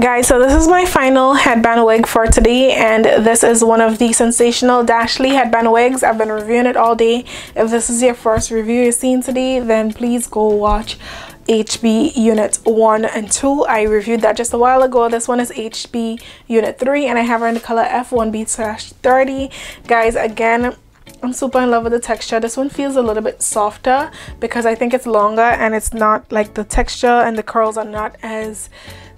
Guys, so this is my final headband wig for today, and this is one of the Sensational Dashley headband wigs. I've been reviewing it all day. If this is your first review you've seen today, then please go watch HB Unit 1 and 2. I reviewed that just a while ago. This one is HB Unit 3, and I have her in the color F1B/30. Guys, again, I'm super in love with the texture. This one feels a little bit softer because I think it's longer, and it's not like the texture and the curls are not as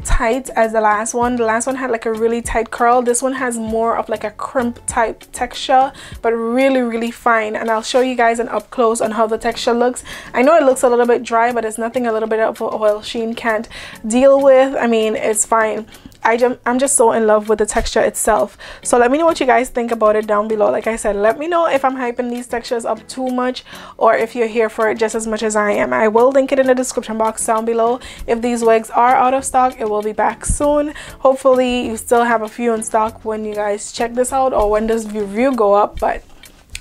tight as the last one. The last one had like a really tight curl. This one has more of like a crimp type texture, but really fine, and I'll show you guys an up close on how the texture looks. I know it looks a little bit dry, but it's nothing a little bit of oil sheen can't deal with. I mean, it's fine. I'm just so in love with the texture itself. So let me know what you guys think about it down below. Like I said, let me know if I'm hyping these textures up too much or if you're here for it just as much as I am. I will link it in the description box down below. If these wigs are out of stock, it will be back soon. Hopefully you still have a few in stock when you guys check this out or when this review go up, but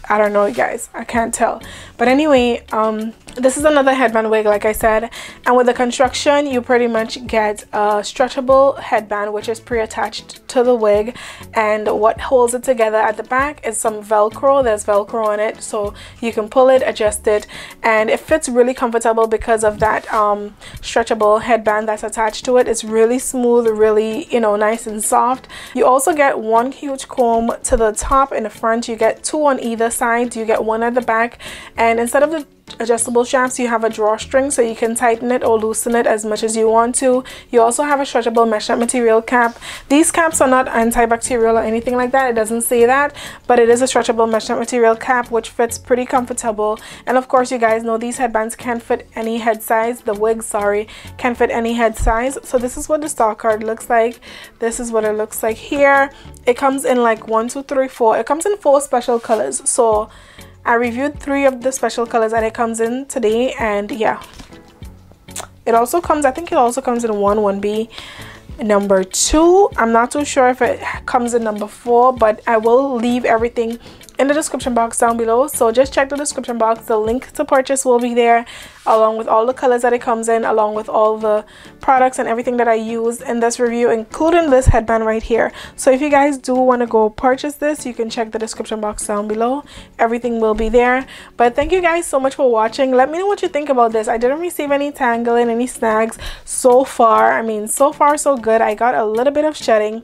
I don't know, you guys, I can't tell. But anyway, this is another headband wig, like I said, and with the construction you pretty much get a stretchable headband which is pre-attached to the wig, and what holds it together at the back is some velcro. There's velcro on it, so you can pull it, adjust it, and it fits really comfortable because of that stretchable headband that's attached to it. It's really smooth, really, you know, nice and soft. You also get one huge comb to the top in the front. You get two on either side. You get one at the back, and instead of the adjustable straps you have a drawstring, so you can tighten it or loosen it as much as you want to. You also have a stretchable mesh material cap. These caps are not antibacterial or anything like that, it doesn't say that, but it is a stretchable mesh material cap which fits pretty comfortable. And of course, you guys know these headbands can fit any head size. The wig, sorry, can fit any head size. So this is what the stock card looks like. This is what it looks like here. It comes in like 1, 2, 3, 4. It comes in 4 special colors, so I reviewed 3 of the special colors that it comes in today, and yeah, it also comes, I think it also comes in 1B number 2. I'm not too sure if it comes in number 4, but I will leave everything in the description box down below, so just check the description box. The link to purchase will be there, along with all the colors that it comes in, along with all the products and everything that I used in this review, including this headband right here. So if you guys do want to go purchase this, you can check the description box down below. Everything will be there. But thank you guys so much for watching. Let me know what you think about this. I didn't receive any tangling, any snags so far. I mean, so far so good. I got a little bit of shedding,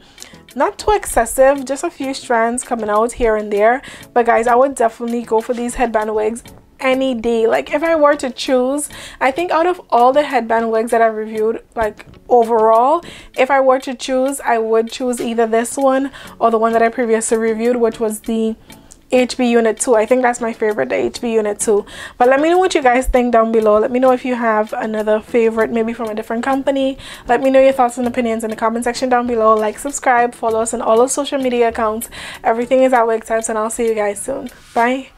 not too excessive, just a few strands coming out here and there. But guys, I would definitely go for these headband wigs any day. Like, if I were to choose, I think out of all the headband wigs that I reviewed, like overall, if I were to choose, I would choose either this one or the one that I previously reviewed, which was the HB Unit 2. I think that's my favorite, the HB Unit 2. But let me know what you guys think down below. Let me know if you have another favorite, maybe from a different company. Let me know your thoughts and opinions in the comment section down below. Like, subscribe, follow us on all our social media accounts. Everything is at WigTypes, and I'll see you guys soon. Bye.